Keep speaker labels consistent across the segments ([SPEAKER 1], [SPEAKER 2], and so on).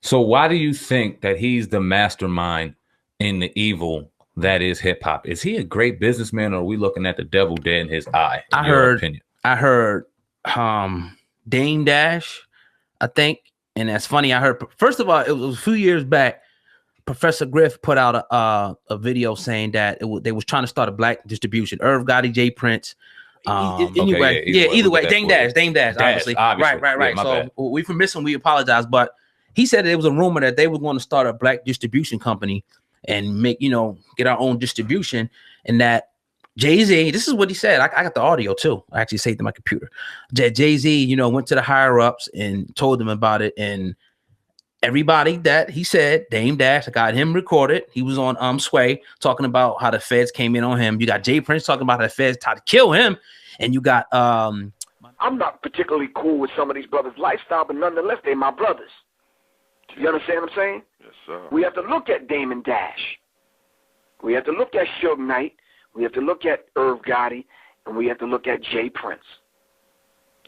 [SPEAKER 1] So why do you think that he's the mastermind in the evil that is hip hop? Is he a great businessman, or are we looking at the devil dead in his eye? In your opinion,
[SPEAKER 2] I heard Dame Dash, I think, and that's funny. I heard first of all, it was a few years back. Professor Griff put out a video saying that they was trying to start a black distribution. Irv Gotti, J Prince. Anyway, either way, Dame Dash, obviously. Right. Yeah, so we for missing, we apologize. But he said it was a rumor that they were going to start a black distribution company and make, get our own distribution, and that Jay-Z, this is what he said. I got the audio too. I actually saved it in my computer. Jay-Z, went to the higher ups and told them about it, and everybody that he said, Dame Dash, I got him recorded. He was on Sway talking about how the feds came in on him. You got Jay Prince talking about how the feds tried to kill him, and you got
[SPEAKER 3] I'm not particularly cool with some of these brothers' lifestyle, but nonetheless, they're my brothers. You understand what I'm saying?
[SPEAKER 4] Yes, sir.
[SPEAKER 3] We have to look at Damon Dash. We have to look at Suge Knight. We have to look at Irv Gotti, and we have to look at Jay Prince.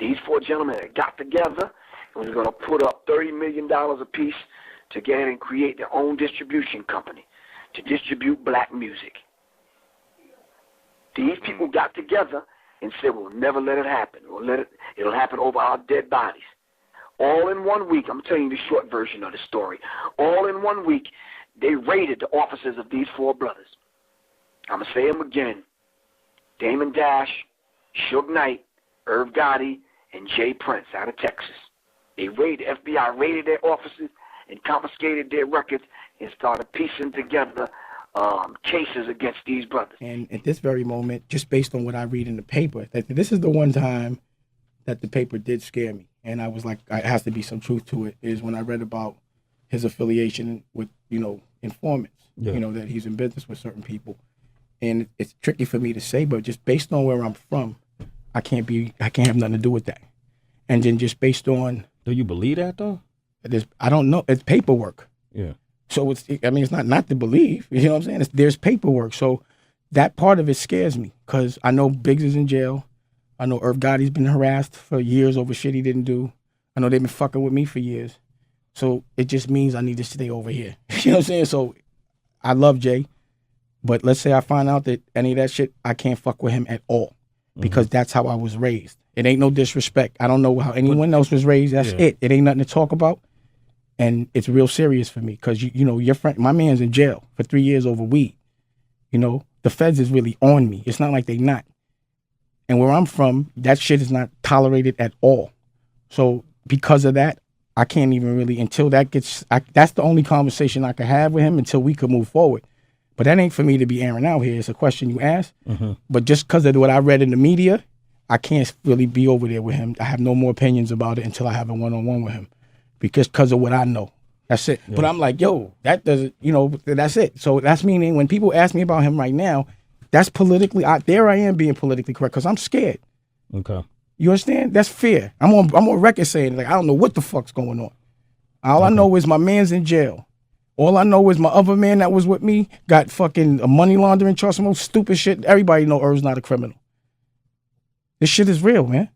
[SPEAKER 3] These four gentlemen that got together and was going to put up $30 million apiece to get ahead and create their own distribution company to distribute black music. These people got together and said, we'll never let it happen. It'll happen over our dead bodies. All in 1 week, I'm telling you the short version of the story. All in 1 week, they raided the offices of these four brothers. I'm going to say them again. Damon Dash, Suge Knight, Irv Gotti, and Jay Prince out of Texas. The FBI raided their offices and confiscated their records and started piecing together cases against these brothers.
[SPEAKER 5] And at this very moment, just based on what I read in the paper, that this is the one time that the paper did scare me. And I was like, it has to be some truth to it, is when I read about his affiliation with, informants, that he's in business with certain people. And it's tricky for me to say, but just based on where I'm from, I can't have nothing to do with that. And then just based on...
[SPEAKER 6] Do you believe that, though?
[SPEAKER 5] I don't know. It's paperwork.
[SPEAKER 6] Yeah.
[SPEAKER 5] So it's not to believe. You know what I'm saying? There's paperwork. So that part of it scares me, because I know Biggs is in jail. I know Irv Gotti's been harassed for years over shit he didn't do. I know they've been fucking with me for years. So it just means I need to stay over here. You know what I'm saying? So I love Jay, but let's say I find out that any of that shit, I can't fuck with him at all, because that's how I was raised. It ain't no disrespect. I don't know how anyone else was raised. That's it. It ain't nothing to talk about. And it's real serious for me, because, your friend, my man's in jail for 3 years over weed. The feds is really on me. It's not like they not. And where I'm from, that shit is not tolerated at all. So because of that, I can't even really, until that gets, that's the only conversation I could have with him until we could move forward. But that ain't for me to be airing out here. It's a question you asked. But just because of what I read in the media, I can't really be over there with him. I have no more opinions about it until I have a one-on-one with him, because of what I know. That's it. Yeah. But I'm like, yo, that doesn't, that's it. So that's meaning when people ask me about him right now, that's politically, there I am being politically correct, because I'm scared.
[SPEAKER 6] Okay.
[SPEAKER 5] You understand? That's fear. I'm on record saying, like, I don't know what the fuck's going on. All I know is my man's in jail. All I know is my other man that was with me got fucking a money laundering charge, some old stupid shit. Everybody know Irv's not a criminal. This shit is real, man.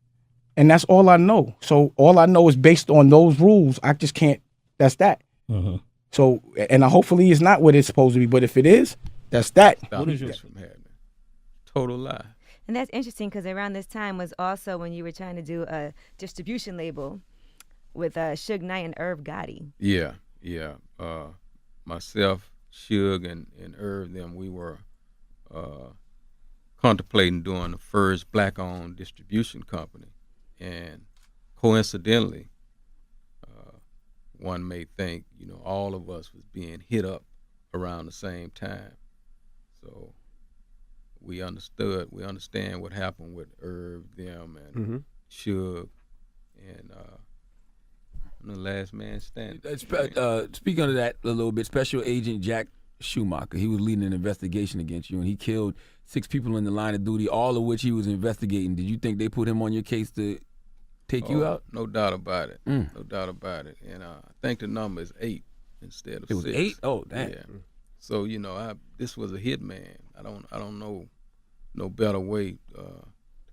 [SPEAKER 5] And that's all I know. So all I know is based on those rules. I just can't, that's that. So, and hopefully it's not what it's supposed to be, but if it is, that's that.
[SPEAKER 4] What is yours from happening? Total lie.
[SPEAKER 7] And that's interesting, because around this time was also when you were trying to do a distribution label with Suge Knight and Irv Gotti.
[SPEAKER 4] Yeah. Myself, Suge, and Irv, we were contemplating doing the first black-owned distribution company. And coincidentally, one may think, all of us was being hit up around the same time. So we understand what happened with Irv, them, and Suge, and I'm the last man standing.
[SPEAKER 8] Speaking of that a little bit, Special Agent Jack Schumacher, he was leading an investigation against you, and he killed 6 people in the line of duty, all of which he was investigating. Did you think they put him on your case to take you out?
[SPEAKER 4] No doubt about it. No doubt about it. And I think the number is 8 instead of 6.
[SPEAKER 8] It was 8? Oh, damn.
[SPEAKER 4] Yeah. So this was a hitman. I don't know no better way to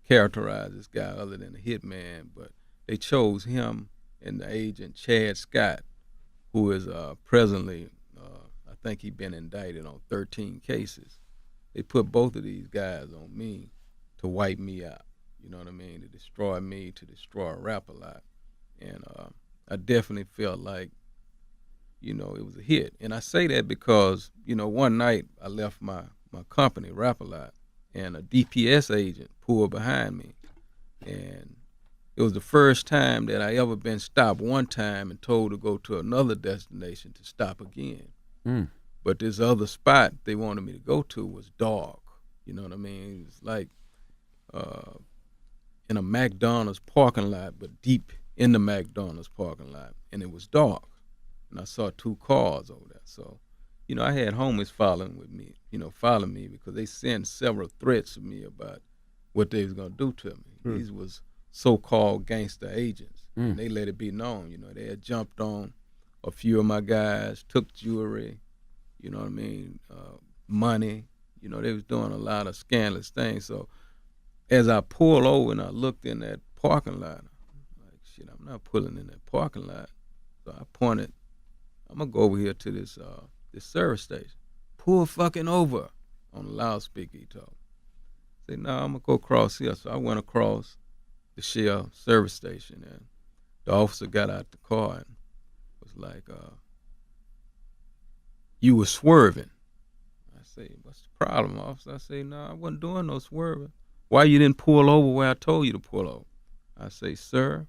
[SPEAKER 4] characterize this guy other than a hitman. But they chose him and the agent Chad Scott who is presently, I think he's been indicted on 13 cases. They put both of these guys on me to wipe me out. You know what I mean? To destroy me, to destroy Rap-A-Lot. And I definitely felt like, you know, it was a hit. And I say that because, you know, one night I left my company, Rap-A-Lot, and a DPS agent pulled behind me. And it was the first time that I ever been stopped one time and told to go to another destination to stop again. But this other spot they wanted me to go to was dark. You know what I mean? It's like in a McDonald's parking lot, but deep in the McDonald's parking lot. And it was dark. And I saw 2 cars over there. So, you know, I had homies following me because they sent several threats to me about what they was going to do to me. These was so-called gangster agents. And they let it be known, you know, they had jumped on a few of my guys, took jewelry, you know what I mean, money. You know, they was doing a lot of scandalous things. So as I pulled over and I looked in that parking lot, I'm like, shit, I'm not pulling in that parking lot. So I pointed, I'm gonna go over here to this service station. Pull fucking over on the loudspeaker, he told me. I said, no, I'm gonna go across here. So I went across the Shell service station, and the officer got out the car and was like, you were swerving. I say, what's the problem, officer? I say, no, I wasn't doing no swerving. Why you didn't pull over where I told you to pull over? I say, sir,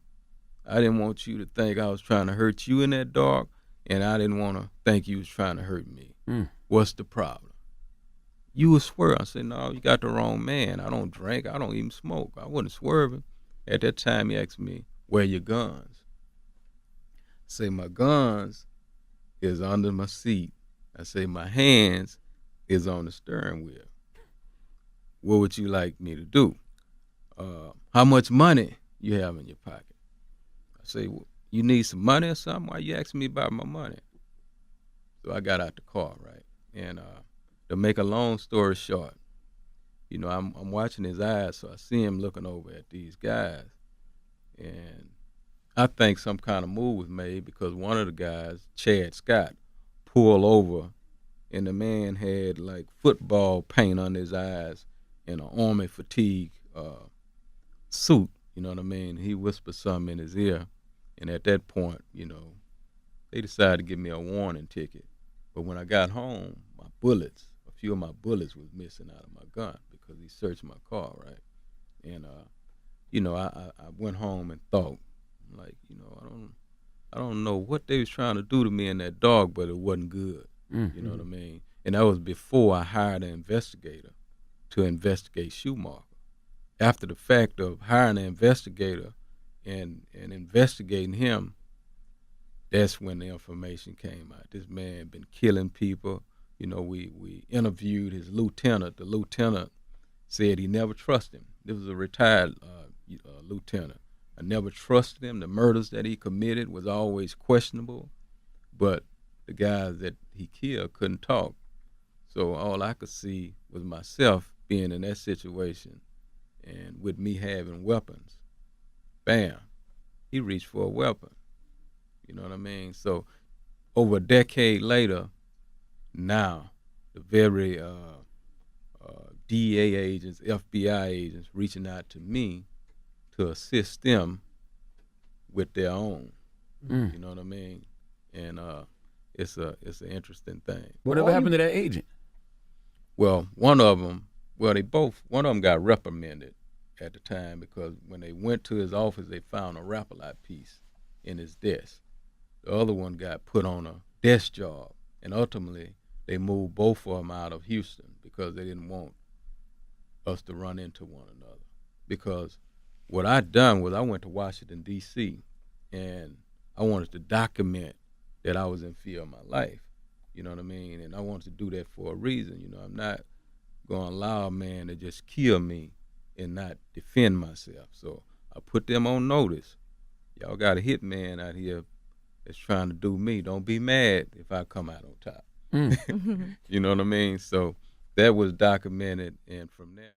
[SPEAKER 4] I didn't want you to think I was trying to hurt you in that dark, and I didn't want to think you was trying to hurt me. What's the problem? You were swerving. I said, no, you got the wrong man. I don't drink. I don't even smoke. I wasn't swerving. At that time, he asked me, where are your guns? I say, my guns is under my seat. I say, my hands is on the steering wheel. What would you like me to do? How much money you have in your pocket? I say, well, you need some money or something? Why you asking me about my money? So I got out the car, right? And to make a long story short, you know, I'm watching his eyes, so I see him looking over at these guys. And I think some kind of move was made because one of the guys, Chad Scott, pulled over, and the man had like football paint on his eyes and an army fatigue suit, you know what I mean? He whispered something in his ear, and at that point, you know, they decided to give me a warning ticket. But when I got home, my bullets, a few of my bullets was missing out of my gun because he searched my car, right? And you know, I went home and thought, like, you know, I don't know what they was trying to do to me in that dark, but it wasn't good. You know what I mean? And that was before I hired an investigator to investigate Schumacher. After the fact of hiring an investigator and investigating him, that's when the information came out. This man been killing people. You know, we interviewed his lieutenant. The lieutenant said he never trusted him. This was a retired lieutenant. I never trusted him. The murders that he committed was always questionable, but the guys that he killed couldn't talk. So all I could see was myself being in that situation, and with me having weapons, bam, he reached for a weapon. You know what I mean? So over a decade later, now the very DEA agents, FBI agents reaching out to me to assist them with their own. You know what I mean? And it's an interesting thing.
[SPEAKER 8] Whatever happened to that agent?
[SPEAKER 4] Well, one of them got reprimanded at the time because when they went to his office, they found a Rap-A-Lot piece in his desk. The other one got put on a desk job, and ultimately they moved both of them out of Houston because they didn't want us to run into one another. Because what I'd done was I went to Washington, D.C., and I wanted to document that I was in fear of my life. You know what I mean? And I wanted to do that for a reason. You know, I'm not going to allow a man to just kill me and not defend myself. So I put them on notice. Y'all got a hitman out here that's trying to do me. Don't be mad if I come out on top. You know what I mean? So that was documented, and from there.